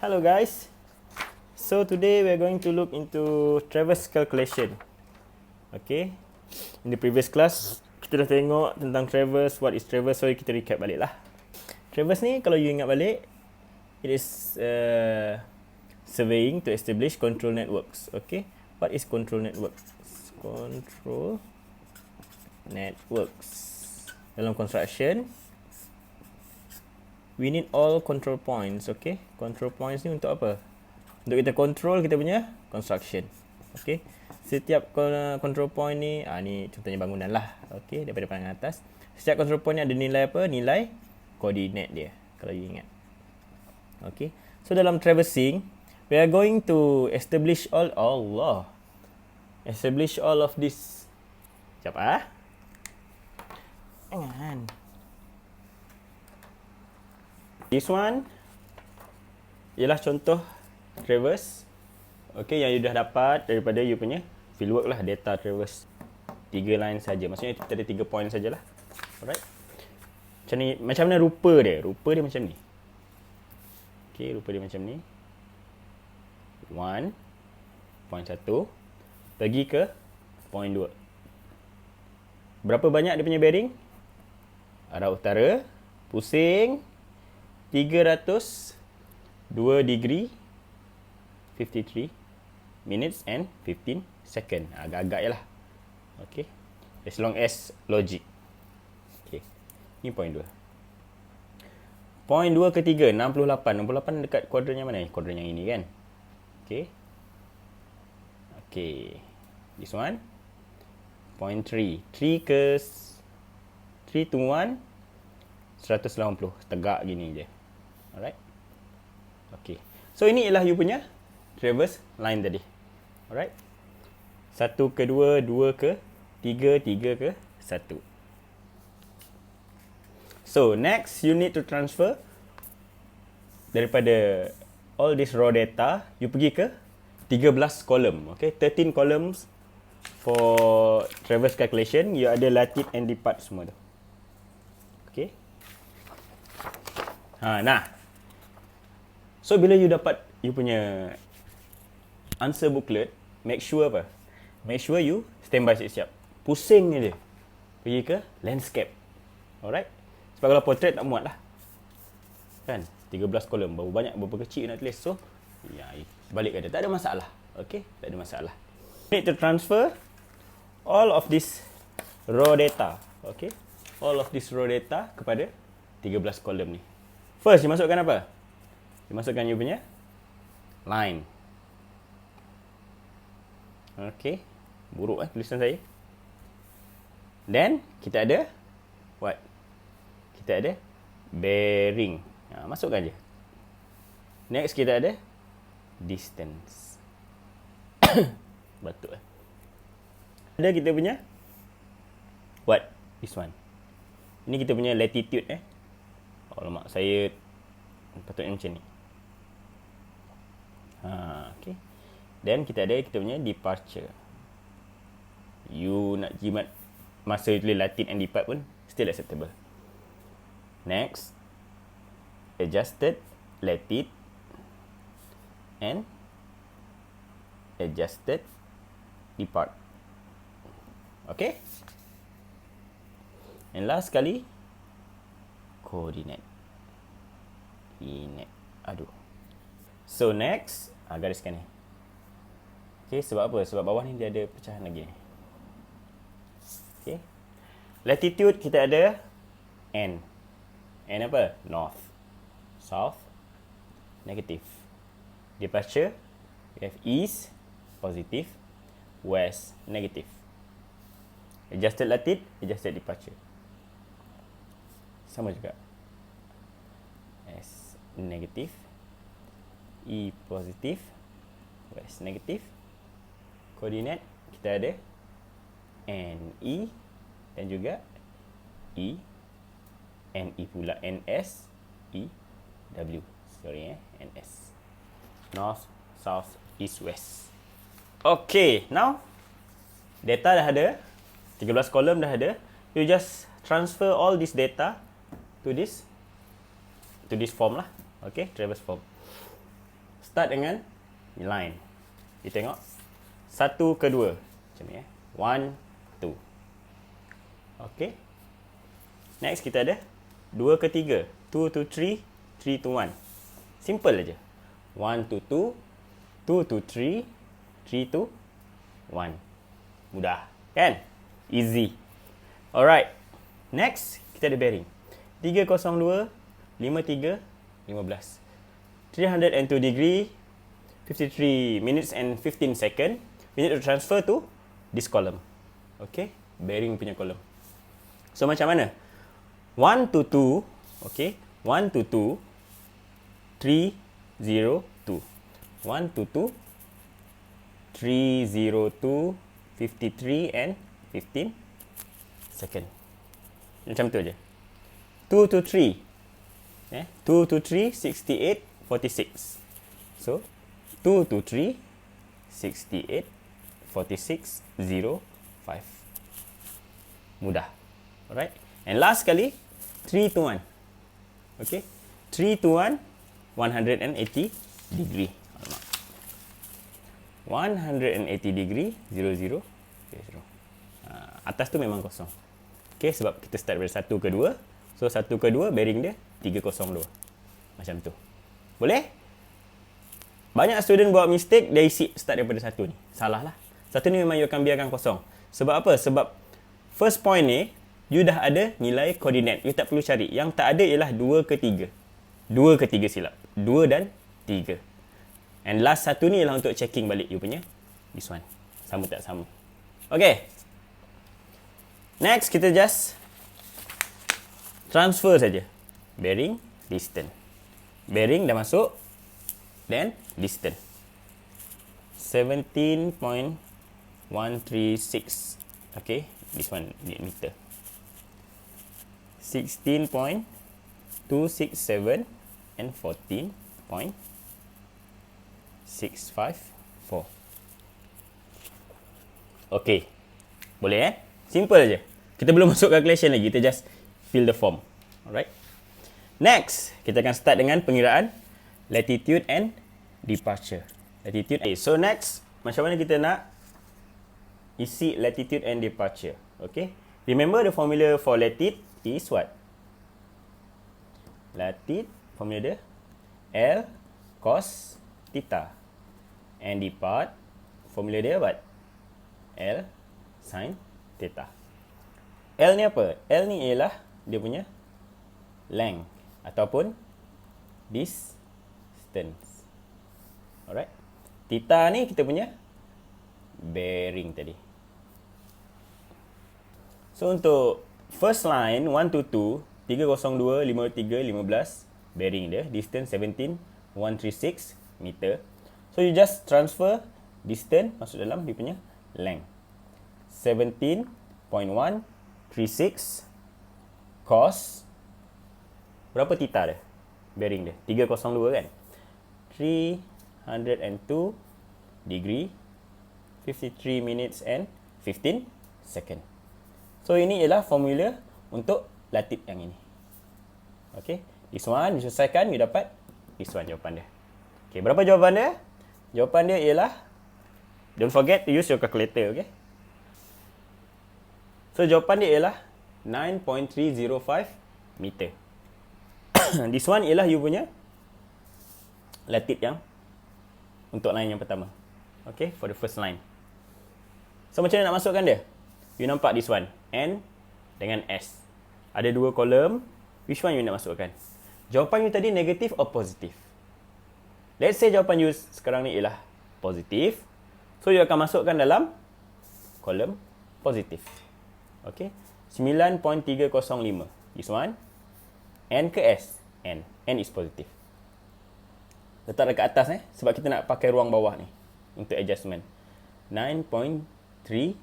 Hello guys. So today we are going to look into traverse calculation. Okay. In the previous class kita dah tengok tentang traverse, what is traverse, so kita recap balik lah. Traverse ni kalau you ingat balik, it is surveying to establish control networks. Okay. What is control networks? Control networks. Dalam construction, we need all control points. Okay. Control points ni untuk apa? Untuk kita control kita punya construction. Okay. Setiap control point ni, ni contohnya bangunan lah. Okay. Daripada pandangan atas. Setiap control point ni ada nilai apa? Nilai koordinat dia. Kalau you ingat. Okay. So dalam traversing, we are going to establish establish all of this. Sekejap Jangan. This one ialah contoh traverse. Okay, yang you dah dapat daripada you punya fieldwork lah, data traverse. 3 line saja. Maksudnya kita ada 3 point sajalah. Alright. Macam ni, macam mana rupa dia? Rupa dia macam ni. Okay, rupa dia macam ni. 1 point 1 pergi ke point 2. Berapa banyak dia punya bearing? Arah utara, pusing 302 degree 53 minutes and 15 second. Agak-agak je lah. Okay. As long as logic. Okay. Ni point 2. Point 2 ketiga, 68. 68 dekat kuadran yang mana? Kuadran yang ini kan? Okay. Okay. This one. Point 3. 3 ke 3 to 1. 180. Tegak gini je. Alright. Okay. So ini ialah you punya traverse line tadi. Alright. 1 ke 2, 2 ke 3, 3 ke 1. So next you need to transfer daripada all this raw data, you pergi ke 13 column. Okay. 13 columns for traverse calculation. You ada latitude and depart semua tu. Okay. Nah. So bila you dapat you punya answer booklet, make sure apa? Make sure you standby siap-siap. Pusing je dia. Pergi ke landscape. Alright? Sebab kalau portrait tak muat lah. Kan? 13 kolom. Berapa banyak, berapa kecil nak tulis. So, ya, balik ke dia. Tak ada masalah. Okay? Tak ada masalah. Need to transfer all of this raw data. Okay? All of this raw data kepada 13 kolom ni. First, dimasukkan apa? Dimasukkan you punya line. Okay. Buruk tulisan saya. Then, kita ada what? Kita ada bearing. Masukkan je. Next, kita ada distance. Batuk. Ada kita punya what? This one. Ini kita punya latitude Alamak, saya patutnya macam ni. Okay. Then kita ada kita punya departure. You nak jimat masa you tulis latitude and depart pun still acceptable. Next, adjusted latitude and adjusted depart. Okay. And last sekali, coordinate. So next, gariskan ni. Okay, sebab apa? Sebab bawah ni dia ada pecahan lagi. Okay. Latitude kita ada N. N apa? North, South, negative. Departure, we have East, positive, West, negative. Adjusted latitude, adjusted departure. Sama juga. S negative, E positive, West negative. Koordinat kita ada NE dan juga E, NE pula NS, E, W. Sorry NS. North, South, East, West. Okay, now data dah ada. 13 kolom dah ada. You just transfer all this data to this form lah. Okay, traverse form. start dengan line. Kita tengok. 1 ke 2. Macam ni 1, 2. Okay. Next kita ada 2 ke 3. 2 to 3, 3 to 1. Simple aja. 1 to 2, 2 to 3, 3 to 1. Mudah, kan? Easy. Alright. Next, kita ada bearing. 302, 53, 15. 302 degree, 53 minutes and 15 second. We need to transfer to this column. Okay, bearing punya column. So macam mana? 1 to 2, okay. 1 to 2, 3, 0, 2. 1 to 2, 3, 0, 2, 53 and 15 second. Macam tu aja. 2 to 3. 2 to 3, 68, 46. So, 2 to 3, 68, 46, 0, 5. Mudah. Alright. And last kali, 3 to 1. Okay. 3 to 1, 180 degree. 180 degree, 0, 0, 0. Atas tu memang kosong. Okay, sebab kita start dari 1 ke 2. So, 1 ke 2, bearing dia 302. Macam tu. Boleh? Banyak student buat mistake, dia isi start daripada 1 ni. Salah lah. 1 ni memang you akan biarkan kosong. Sebab apa? Sebab first point ni, you dah ada nilai koordinat. You tak perlu cari. Yang tak ada ialah 2 ke 3. 2 ke 3 silap. 2 dan 3. And last satu ni ialah untuk checking balik you punya this one. Sama tak sama. Okay. Next, kita just transfer saja. Bearing, distance. Bearing dah masuk. Then, distance. 17.136. Okay. This one, meter. 16.267 and 14.654. Okay. Boleh Simple aja. Kita belum masuk calculation lagi. Kita just fill the form. Alright. Next, kita akan start dengan pengiraan latitude and departure. Latitude. Okay, so next, macam mana kita nak isi latitude and departure? Okay. Remember the formula for latitude is what? Latitude, formula dia L cos theta. And depart, formula dia what? L sin theta. L ni apa? L ni ialah dia punya length ataupun distance. Alright. Theta ni kita punya bearing tadi. So untuk first line 1 to 2, 302, 53, 15 bearing dia, distance 17.136 meter. So you just transfer distance masuk dalam dia punya length. 17.136 cos berapa theta dia? Bearing dia 302 kan? 302 degree, 53 minutes and 15 second. So ini ialah formula untuk latitude yang ini. Okay, this one diselesaikan, you dapat this one jawapan dia. Okay, berapa jawapan dia? Jawapan dia ialah, don't forget to use your calculator, okay? So jawapan dia ialah 9.305 meter. This one ialah you punya latitude yang untuk line yang pertama. Okay, for the first line. So macam mana nak masukkan dia? You nampak this one, N dengan S. Ada dua kolom. Which one you nak masukkan? Jawapan you tadi negatif or positif? Let's say jawapan you sekarang ni ialah positif. So you akan masukkan dalam kolom positif. Okay, 9.305. This one, N ke S? N. N is positif. Letak dekat atas sebab kita nak pakai ruang bawah ni untuk adjustment. 9.305.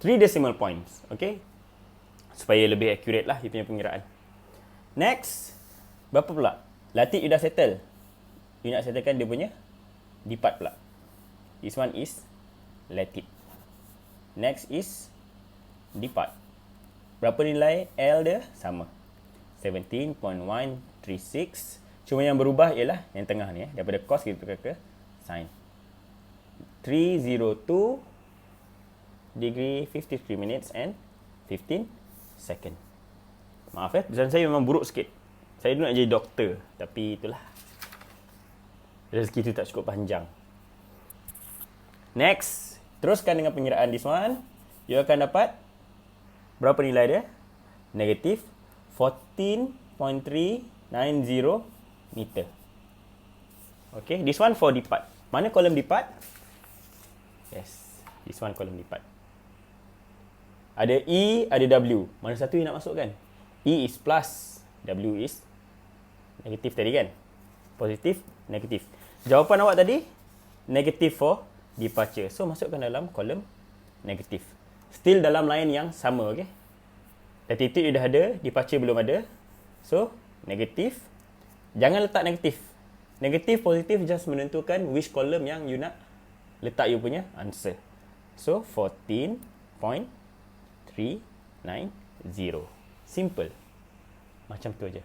3 decimal points. Okay, supaya lebih accurate lah you punya pengiraan. Next, berapa pula? Latitude you dah settle. You nak settlekan dia punya depart pula. This one is latitude. Next is depart. Berapa nilai L dia? Sama. 17.136 Cuma yang berubah ialah yang tengah ni, daripada cos kita tukar ke sin. 302 degree 53 minutes and 15 second. Maaf tulisan saya memang buruk sikit. Saya dulu nak jadi doktor, tapi itulah. Rezeki tu tak cukup panjang. Next, teruskan dengan pengiraan this one. You akan dapat berapa nilai dia? Negatif 14.390 meter. Okay, this one for depart. Mana kolom depart? Yes, this one kolom depart. Ada E, ada W. Mana satu yang nak masukkan? E is plus, W is negatif tadi kan? Positif, negatif. Jawapan awak tadi, negatif for departure. So, masukkan dalam kolom negatif. Still dalam line yang sama, okay? Latitude dah ada, departure belum ada. So, negatif. Jangan letak negatif. Negatif, positif just menentukan which column yang you nak letak you punya answer. So, 14.390. Simple. Macam tu aja.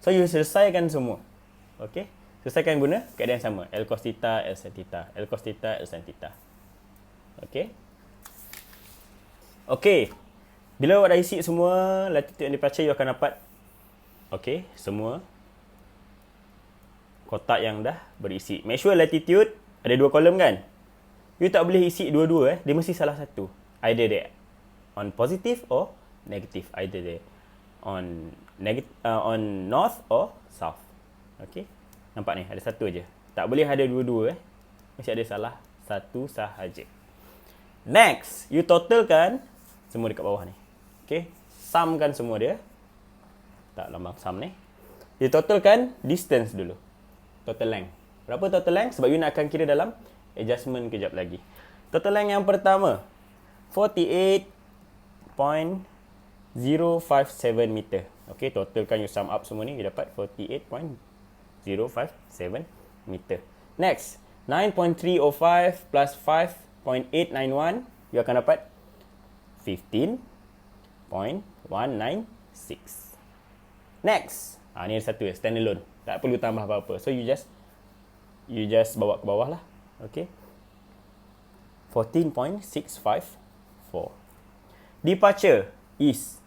So, you selesaikan semua. Okay? Selesaikan guna keadaan sama. L cos theta, L sin theta. L cos theta, L sin theta. Okay? Okay. Bila awak dah isi semua latitude and departure, you akan dapat semua kotak yang dah berisi. Make sure latitude ada 2 kolom kan? You tak boleh isi dua-dua dia mesti salah satu. Either dia on positive or negative. Either dia on north or south. Okay? Nampak ni, ada satu aja. Tak boleh ada dua-dua Mesti ada salah satu sahaja. Next, you totalkan semua dekat bawah ni. Okay? Sumkan semua dia. Tak lambang sum ni. You totalkan distance dulu. Total length. Berapa total length? Sebab you nak akan kira dalam adjustment kejap lagi. Total length yang pertama, 48.057 meter. Okay, totalkan you sum up semua ni, you dapat 48.057 meter. Next, 9.305 plus 5.891, you akan dapat 15.196. Next, ni ada satu standalone. Tak perlu tambah apa-apa. So you just bawa ke bawah lah. Okay. 14.654. Departure is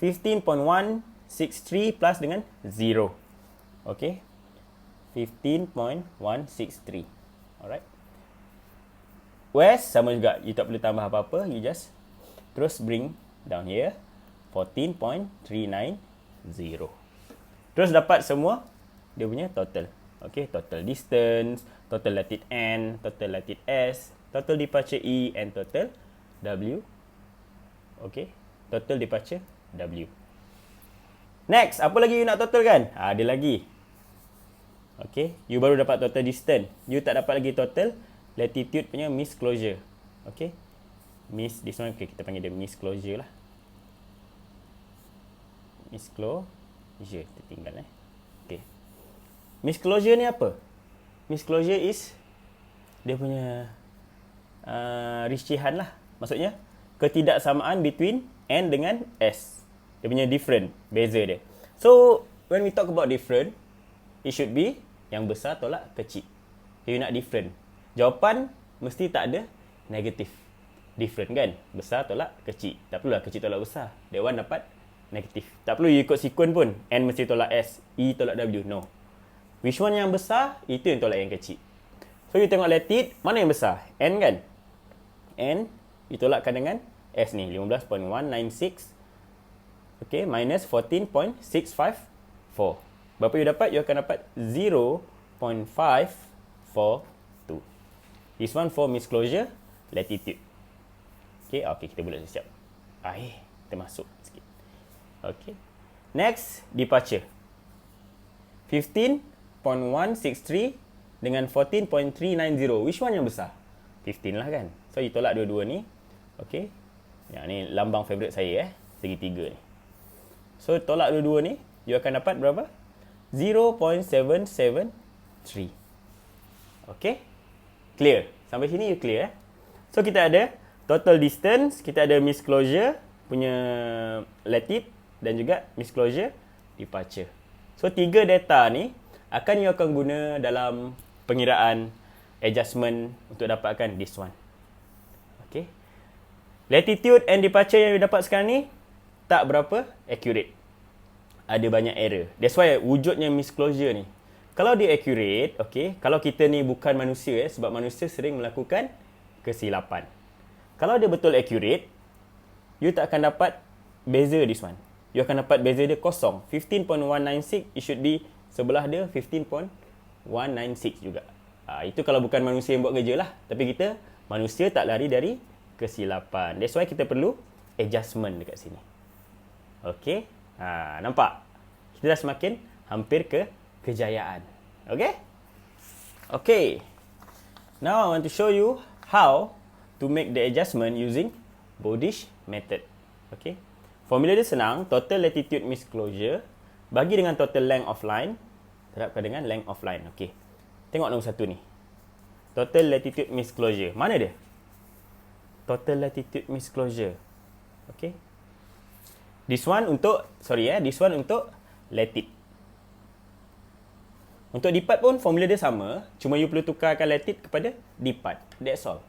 15.163 plus dengan 0. Okay. 15.163. Alright. West sama juga. You tak perlu tambah apa-apa. You just terus bring down here. 14.390. Terus dapat semua dia punya total. Okay, total distance, total latitude N, total latitude S, total departure E and total W. Okay, total departure W. Next, apa lagi you nak total kan? Ada lagi. Okay, you baru dapat total distance. You tak dapat lagi total latitude punya miss closure. Okay, miss, this one, okay, kita panggil dia miss closure lah. Miss closure, tertinggal Okay. Miss closure ni apa? Miss closure is dia punya rincian lah. Maksudnya ketidaksamaan between N dengan S. Dia punya different, beza dia. So, when we talk about different, it should be yang besar tolak kecil. You nak different. Jawapan mesti tak ada negatif. Different kan? Besar tolak kecil. Tak perlulah kecil tolak besar. That one dapat negatif. Tak perlu you ikut sequence pun. N mesti tolak S, E tolak W. No. Which one yang besar, itu yang tolak yang kecil. So, you tengok latitude, mana yang besar? N kan? N, you tolakkan dengan S ni, 15.196. Okay, minus 14.654. Berapa you dapat? You akan dapat 0.542. This one for miss closure, latitude. Okay, kita boleh siap. Kita masuk sikit. Okay. Next, departure. 15.163 dengan 14.390. Which one yang besar? 15 lah kan. So, you tolak dua-dua ni. Okay. Yang ni lambang favourite saya segitiga ni. So, tolak dua-dua ni. You akan dapat berapa? 0.773. Okay. Clear. Sampai sini you clear So, kita ada total distance. Kita ada miss closure punya latitude. Dan juga miss closure departure. So 3 data ni you akan guna dalam pengiraan adjustment untuk dapatkan this one. Okay. Latitude and departure yang you dapat sekarang ni tak berapa accurate. Ada banyak error. That's why wujudnya misclosure ni. Kalau dia accurate, okay, kalau kita ni bukan manusia sebab manusia sering melakukan kesilapan. Kalau dia betul accurate, you tak akan dapat beza this one. You akan dapat beza dia kosong. 15.196, it should be sebelah dia 15.196 juga. Itu kalau bukan manusia yang buat kerja lah. Tapi kita, manusia tak lari dari kesilapan. That's why kita perlu adjustment dekat sini. Okay. Nampak? Kita dah semakin hampir ke kejayaan. Okay? Okay. Now I want to show you how to make the adjustment using Bodish method. Okay? Formula dia senang. Total latitude misclosure bagi dengan total length of line terhadapkan dengan length of line. Okay. Tengok nombor 1 ni. Total latitude misclosure. Mana dia? Total latitude misclosure. Okay. This one untuk, this one untuk latitude. Untuk depart pun formula dia sama, cuma you perlu tukarkan latitude kepada depart. That's all.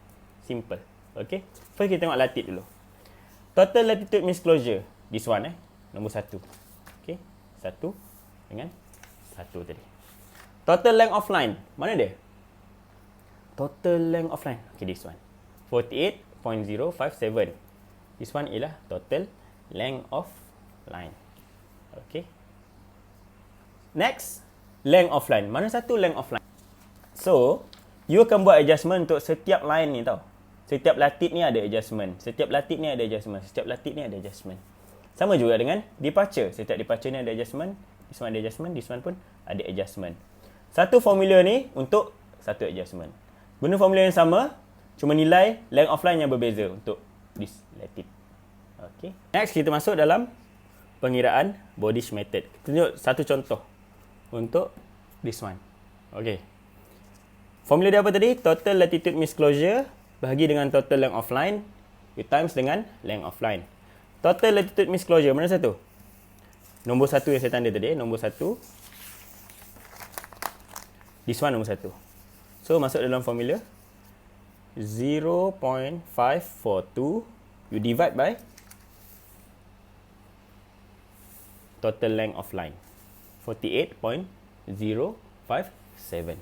Simple. Okay. First kita tengok latitude dulu. Total latitude misclosure. This one nombor 1. Okay. 1 dengan 1 tadi. Total length of line. Mana dia? Total length of line. Okay, this one. 48.057. This one ialah total length of line. Okay. Next, length of line. Mana satu length of line? So, you akan buat adjustment untuk setiap line ni tau. Setiap latitude ni ada adjustment. Setiap latitude ni ada adjustment. Setiap latitude ni ada adjustment. Sama juga dengan departure. Setiap departure ni ada adjustment. This one ada adjustment. This one pun ada adjustment. Satu formula ni untuk satu adjustment. Guna formula yang sama, cuma nilai length of line yang berbeza untuk this latitude. Okay. Next, kita masuk dalam pengiraan Bodish method. Kita tunjuk satu contoh untuk this one. Okay. Formula dia apa tadi? Total latitude misclosure bahagi dengan total length of line, you times dengan length of line. Total latitude misclosure, mana satu? Nombor 1 yang saya tanda tadi, nombor 1. This one nombor 1. So, masuk dalam formula. 0.542, you divide by total length of line. 48.057.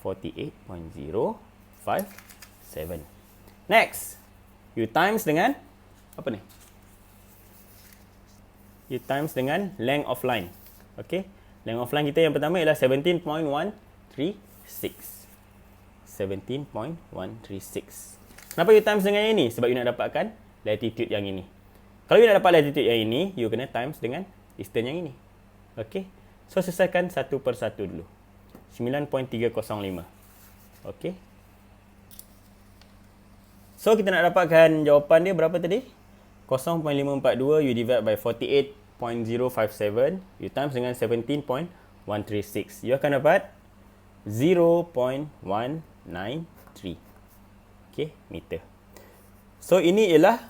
48.057. Next, you times dengan apa ni? You times dengan length of line. Okay, length of line kita yang pertama ialah 17.136. 17.136. Kenapa you times dengan yang ini? Sebab you nak dapatkan latitude yang ini. Kalau you nak dapat latitude yang ini, you kena times dengan distance yang ini. Okay, so selesaikan satu per satu dulu. 9.305. Okay. So, kita nak dapatkan jawapan dia berapa tadi? 0.542, you divide by 48.057, you times dengan 17.136. You akan dapat 0.193. Okay, meter. So, ini ialah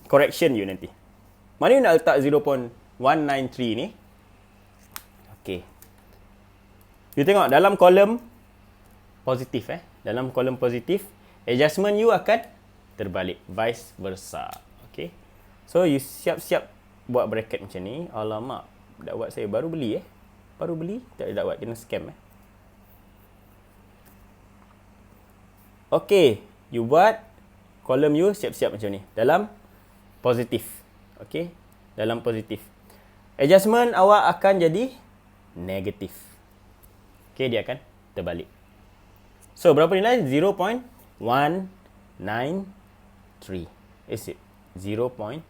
correction you nanti. Mana you nak letak 0.193 ni? Okay. You tengok dalam kolom positif dalam kolom positif, adjustment you akan terbalik, vice versa. Okay. So, you siap-siap buat bracket macam ni. Alamak, dakwat saya baru beli Baru beli, tak ada dakwat, kena scam Okay, you buat kolom you siap-siap macam ni. Dalam positif. Okay, dalam positif. Adjustment awak akan jadi negatif. Okay, dia akan terbalik. So, berapa nilai? 0.193. Is it? 0.193.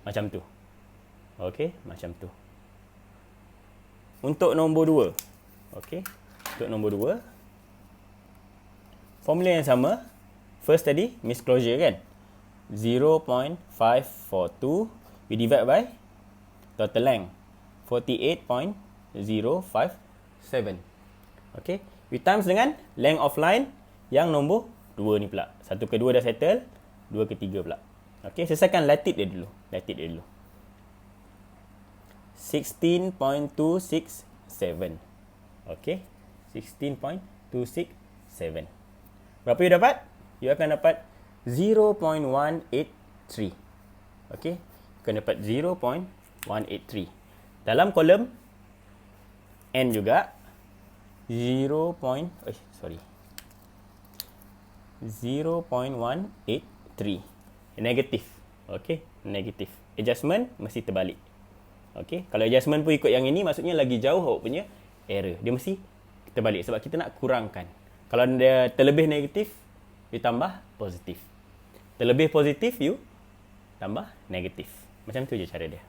Macam tu. Okay, macam tu. Untuk nombor 2. Okay, untuk nombor 2. Formula yang sama. First tadi, misclosure kan? 0.542. We divide by total length. 48.057. Okay. We times dengan length of line yang nombor 2 ni pula. 1 ke 2 dah settle. 2 ke 3 pula. Okay. Selesaikan latitude dia dulu. Latitude dia dulu. 16.267. Okay, 16.267. Berapa you dapat? You akan dapat 0.183. Okay, you akan dapat 0.183. Dalam kolom N juga 0.183. Negatif. Okay, negatif. Adjustment mesti terbalik. Okay, kalau adjustment pun ikut yang ini, maksudnya lagi jauh awak punya error. Dia mesti terbalik sebab kita nak kurangkan. Kalau dia terlebih negatif, you tambah positif. Terlebih positif, you tambah negatif. Macam tu je cara dia.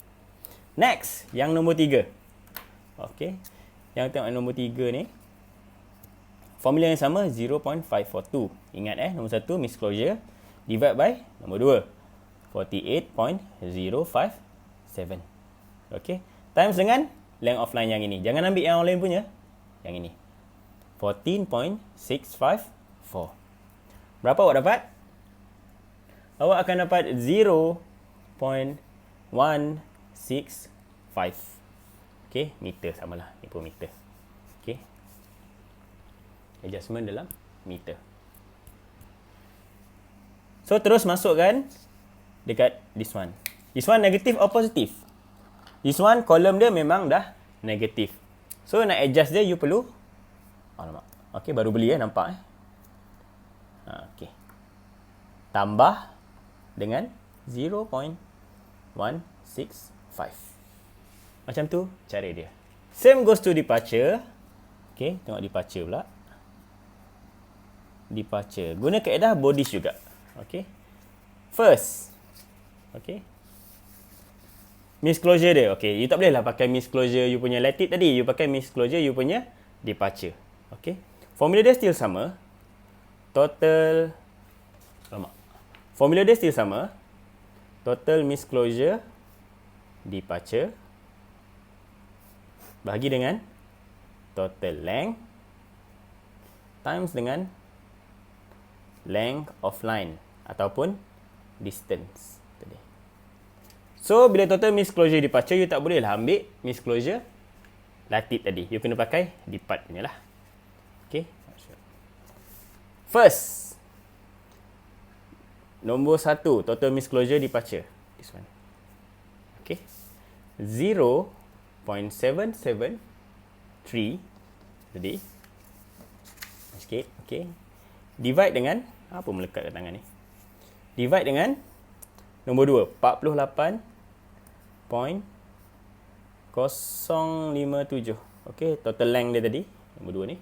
Next, yang nombor 3. Okay, yang tengok nombor 3 ni, formula yang sama 0.542. Ingat nombor 1 miss closure divide by nombor 2 48.057. Okey, times dengan length of line yang ini. Jangan ambil yang lain punya. Yang ini 14.654. Berapa awak dapat? Awak akan dapat 0.165. Okey, meter samalah. Ni pun meter. Okey, adjustment dalam meter. So terus masukkan dekat this one. This one negatif or positif? This one kolom dia memang dah negatif. So nak adjust dia you perlu, alamak. Okey, baru beli nampak okey. Tambah dengan 0.165. Macam tu cara dia. Same goes to departure. Okey, tengok departure pula. Departure. Guna kaedah Bodish juga. Okey. First. Okey. Miss closure dia. Okey, you tak boleh lah pakai miss closure you punya let it tadi. You pakai miss closure you punya departure. Okey. Formula dia still sama. Total formula dia still sama. Total miss closure departure bahagi dengan total length times dengan length of line ataupun distance tadi. So bila total miss closure departure, you tak boleh lah ambil miss closure latitude tadi. You kena pakai depart punya lah. Okay. First, nombor 1 total miss closure departure. This one. Okay. 0.773 tadi. Sikit. Okay. Divide dengan apa melekat kat tangan ni? Divide dengan nombor 2, 48.057. Okey, total length dia tadi, nombor 2 ni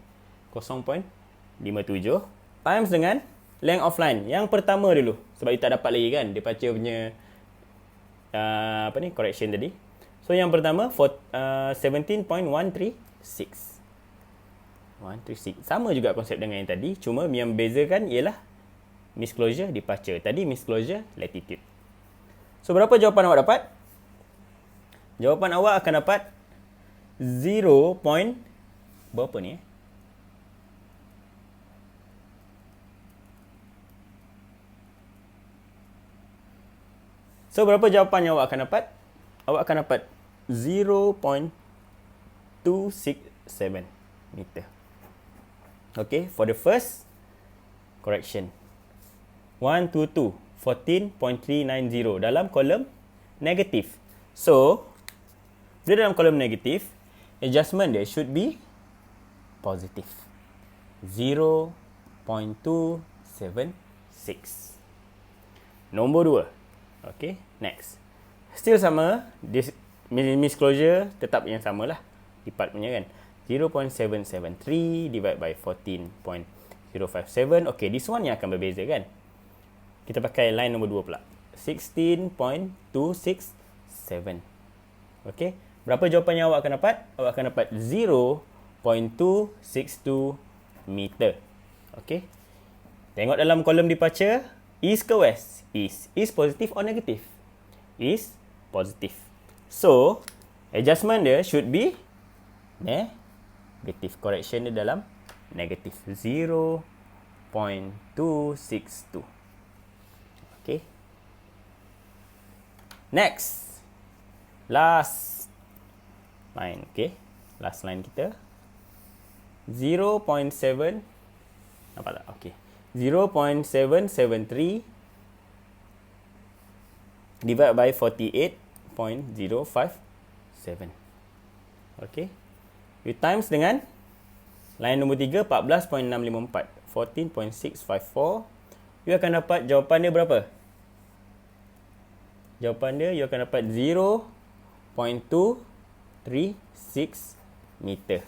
0.57 times dengan length of line. Yang pertama dulu, sebab you tak dapat lagi kan departure punya correction tadi. So yang pertama 17.136. 136. Sama juga konsep dengan yang tadi, cuma yang bezakan ialah miss closure departure. Tadi miss closure latitude. So berapa jawapan awak dapat? Jawapan awak akan dapat 0. Berapa ni? So berapa jawapan yang awak akan dapat? Awak akan dapat 0.267 meter. Okay, for the first correction. 1, 2, 2. 14.390 dalam kolom negatif. So, bila dalam kolom negatif, adjustment dia should be positive. 0.276. Nombor 2. Okay, next. Still sama. Miss closure tetap yang sama lah. Depart punya kan. 0.773 divide by 14.057. Okay, this one yang akan berbeza kan. Kita pakai line nombor 2 pula. 16.267. Okay. Berapa jawapan yang awak akan dapat? Awak akan dapat 0.262 meter. Okay. Tengok dalam kolom departure. East ke west? East. East positif or negatif? East positif. So, adjustment dia should be negative. Correction dia dalam negatif. 0.262. Okay. Next. Last line. Okay, last line kita 0.7, nampak tak? Okay, 0.773 divided by 48.057. Okay, you times dengan line nombor 3, 14.654, 14.654. You akan dapat jawapan dia berapa? Jawapan dia, you akan dapat 0.236 meter.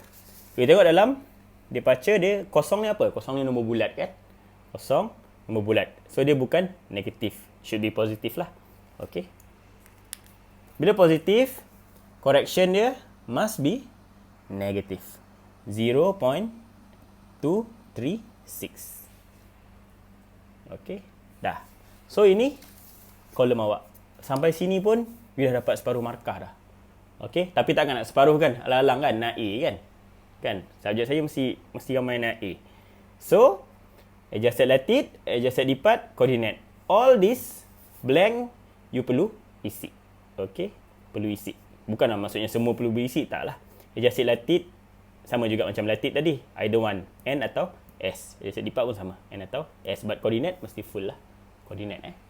You tengok dalam departure dia, kosong ni apa? Kosong ni nombor bulat kan? Kosong, nombor bulat. So, dia bukan negatif. Should be positif lah. Okay. Bila positif, correction dia must be negative. 0.236. Okay. Dah. So, ini kolom awak. Sampai sini pun, you dah dapat separuh markah dah. Okay. Tapi takkan nak separuh kan? Alang-alang kan? Nak A kan? Kan? Subjek saya mesti ramai nak A. So, adjusted latitude, adjusted depart, coordinate. All this blank, you perlu isi. Okay. Perlu isi. Bukanlah maksudnya semua perlu berisi. Taklah. Adjusted latitude, sama juga macam latitude tadi. Either one. N atau S. Adjusted depart pun sama. N atau S. But coordinate mesti full lah. Coordinate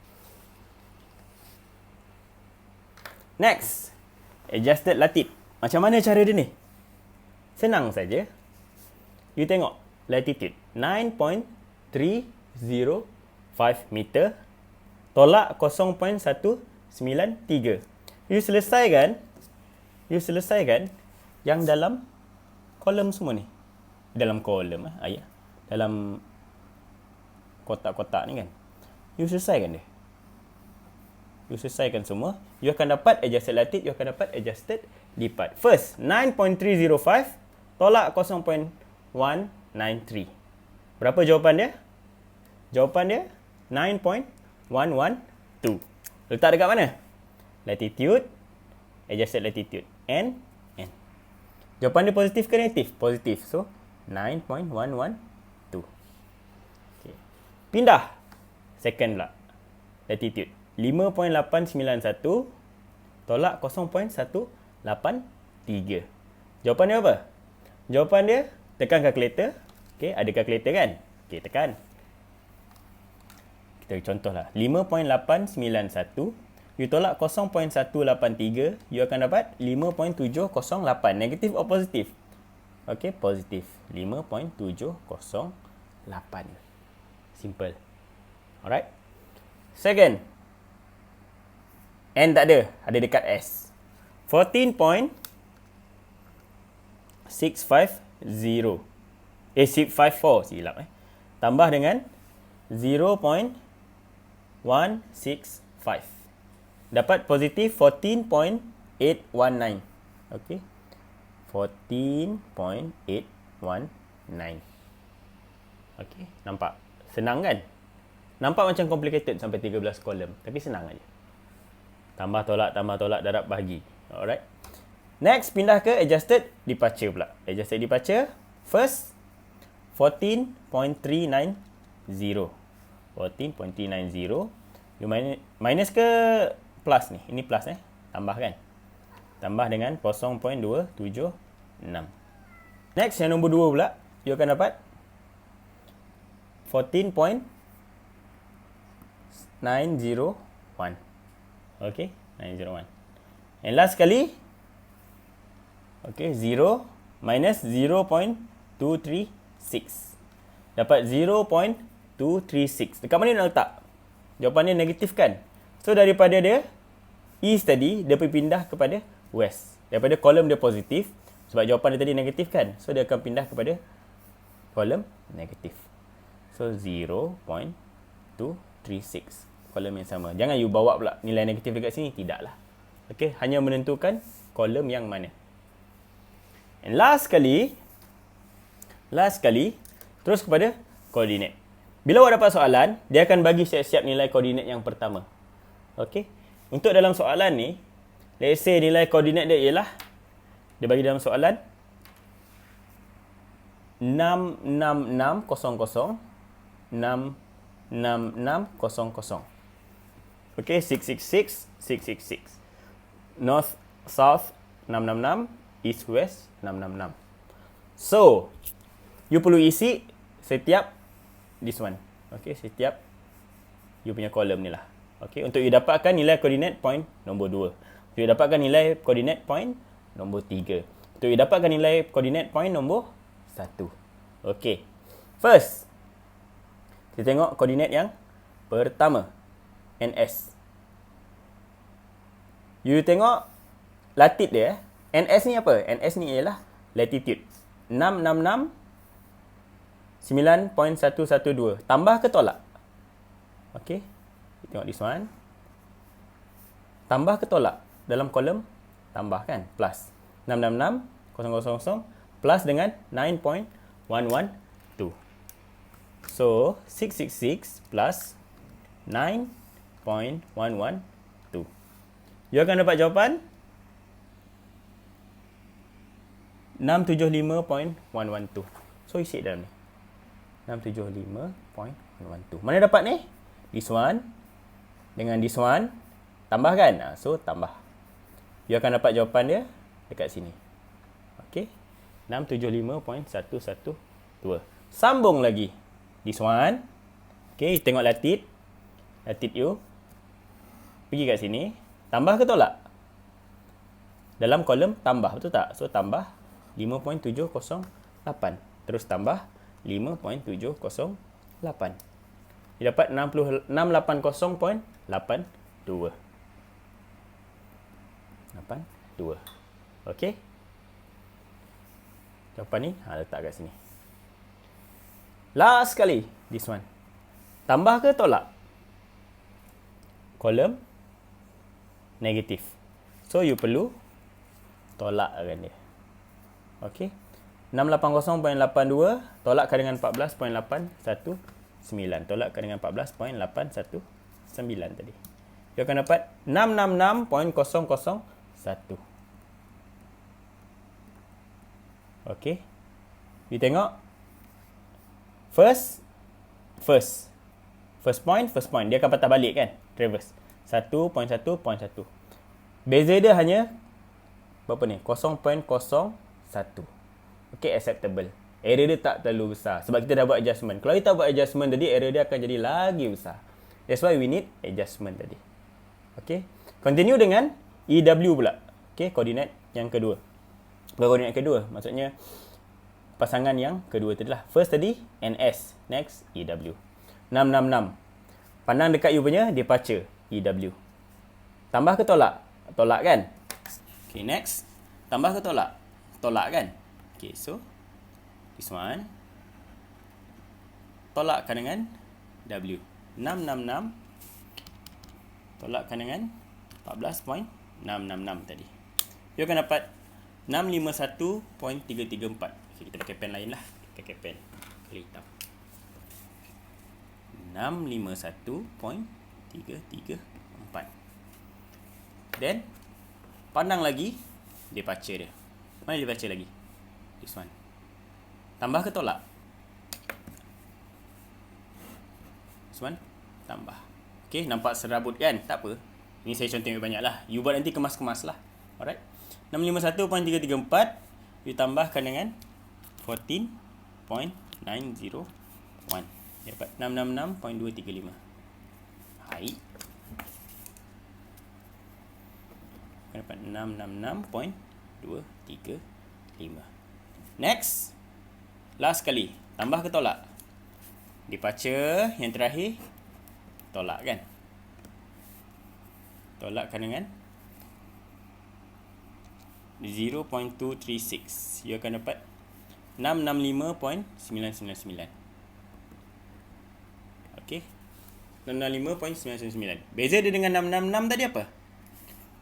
Next. Adjusted latitude. Macam mana cara dia ni? Senang saja. You tengok. Latitude. 9.305 meter. Tolak 0.193. You selesaikan yang dalam kolom semua ni. Dalam kolom ayah. Dalam kotak-kotak ni kan. You selesaikan dia. You selesaikan semua. You akan dapat adjusted latitude. You akan dapat adjusted depart. First, 9.305 tolak 0.193. Berapa jawapan dia? Jawapan dia 9.112. Letak dekat mana? Latitude, adjusted latitude. N. Jawapan dia positif ke negatif? Positif. So, 9.112. Okay. Pindah. Second pula. Latitude. 5.891 tolak 0.183. Jawapan dia apa? Jawapan dia, tekan kalkulator. Okay, ada kalkulator kan? Okay, tekan. Kita contohlah. 5.891. You tolak 0.183. You akan dapat 5.708. Negatif atau positif? Okay, positif. 5.708. Simple. Alright. Second. N tak ada. Ada dekat S. 14.650. 654. Silap Tambah dengan 0.165. Dapat positif 14.819. Okey. 14.819. Okey, nampak? Senang kan? Nampak macam complicated sampai 13 kolom, tapi senang aja. Tambah tolak, darab, bahagi. Alright. Next, pindah ke adjusted departure pula. Adjusted departure, first 14.390. 14.390. You minus ke plus ni? Ini plus tambah kan? Tambah dengan 0.276. Next, yang nombor 2 pula, you akan dapat 14.901. Okay, 901. And last sekali, okay, 0 minus 0.236. Dapat 0.236. Dekat mana nak letak? Jawapan dia negatif kan? So, daripada dia, East tadi, dia pergi pindah kepada West. Daripada kolom dia positif, sebab jawapan dia tadi negatif kan? So, dia akan pindah kepada kolom negatif. So, 0.236. Kolom yang sama. Jangan you bawa pula nilai negatif dekat sini. Tidaklah. Okay, hanya menentukan kolom yang mana. And last sekali, terus kepada koordinat. Bila awak dapat soalan, dia akan bagi siap-siap nilai koordinat yang pertama. Okay. Untuk dalam soalan ni, let's say nilai koordinat dia ialah, dia bagi dalam soalan 66600, 66600. Okay, 666, 666. North, South, 666. east west 666. So you perlu isi setiap this one. Okay, setiap you punya kolom ni lah. Okay, untuk you dapatkan nilai koordinat point nombor 2. Untuk you dapatkan nilai koordinat point nombor 3. Untuk you dapatkan nilai koordinat point nombor 1. Okay, first kita tengok koordinat yang pertama, NS. You tengok latitude dia. NS ni apa? NS ni ialah latitude. 666 9.112. Tambah ke tolak? Okay. Kita tengok this one. Tambah ke tolak? Dalam kolom tambah kan? Plus. 666 000 plus dengan 9.112. So 666 plus 9.112. You akan dapat jawapan 675.112. So isi dalam ni 675.112. Mana dapat ni? This one dengan this one tambah kan? So tambah. You akan dapat jawapan dia dekat sini. Okay, 675.112. Sambung lagi this one. Okay, tengok latitude. Latitude you pergi kat sini. Tambah ke tolak? Dalam kolom tambah, betul tak? So tambah 5.708. Terus tambah 5.708. Dia dapat 680.82. 82. Okey. Jawapan ni letak kat sini. Last sekali, this one. Tambah ke tolak? Kolom negatif. So you perlu tolakkan dia. Okey. 680.82 tolakkan dengan 14.819. Tolakkan dengan 14.819 tadi. You akan dapat 666.001. Okey. You tengok. First point. Dia akan patah balik kan? Reverse. 1.1.1. Beza dia hanya berapa ni? 0.01. Okay, acceptable. Error dia tak terlalu besar. Sebab kita dah buat adjustment. Kalau kita buat adjustment tadi, error dia akan jadi lagi besar. That's why we need adjustment tadi. Okay. Continue dengan EW pula. Okay, koordinat yang kedua. Bukan koordinat kedua. Maksudnya, pasangan yang kedua tadi lah. First tadi, NS. Next, EW. 666. Pandang dekat you punya, departure. EW. Tambah ke tolak? Tolak kan? Okay, next. Tambah ke tolak? Tolak kan? Okay, so this one. Tolakkan dengan W. 666. Tolakkan dengan 14.666 tadi. You akan dapat 651.334. Okay, kita pakai pen lain lah. Kita pakai pen hitam. 651.334. Then pandang lagi departure dia. Mana departure lagi? This one. Tambah ke tolak? This one. Tambah. Okay, nampak serabut kan? Tak apa. Ini saya contoh yang banyak lah. You buat nanti kemas-kemas lah. Alright. 651.334. You tambahkan dengan 14.901. Dapat 666.235. Hai. Dapat 666.235. Next. Last sekali. Tambah ke tolak? Departure yang terakhir. Tolak kan? Tolakkan dengan 0.236. You akan dapat 665.999. Okey. 665.999. Beza dia dengan 666 tadi apa?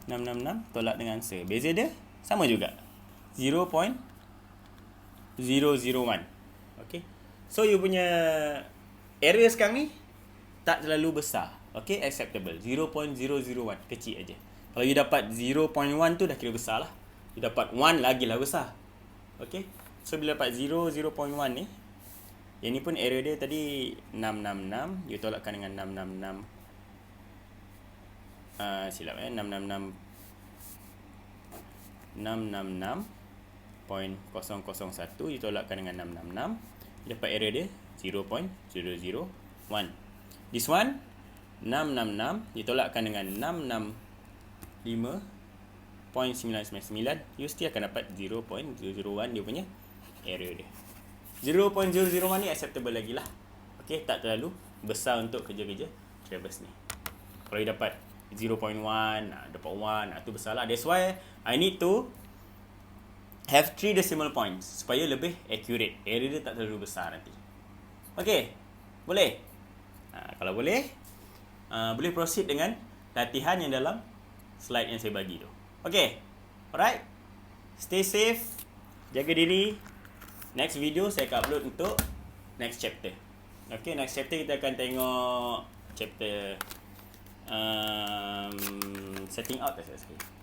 666 tolak dengan answer. Beza dia sama juga. 0.001. Okey. So you punya error sekarang ni tak terlalu besar. Okey, acceptable. 0.001 kecil aja. Kalau you dapat 0.1 tu dah kira besar lah. You dapat 1 lagilah besar. Okey. So bila dapat 0.1 ni, yang ni pun error dia tadi 666. You tolakkan dengan 666. Silap 666. 0.001 ditolakkan dengan 666, dapat error dia 0.001. This one 666 ditolakkan dengan 665.999, you still akan dapat 0.001 dia punya error dia. 0.001 ni acceptable lagi lah. Okay, tak terlalu besar untuk kerja-kerja Traverse ni. Kalau you dapat 0.1, dapat 1, tu besar lah. That's why I need to have 3 decimal points supaya lebih accurate. Error dia tak terlalu besar nanti. Okay, boleh? Kalau boleh, boleh proceed dengan latihan yang dalam slide yang saya bagi tu. Okay, alright. Stay safe, jaga diri. Next video saya akan upload untuk next chapter. Okay, next chapter kita akan tengok chapter setting out,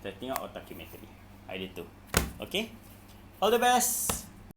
setting out or documentary. Idea tu. Okay, all the best.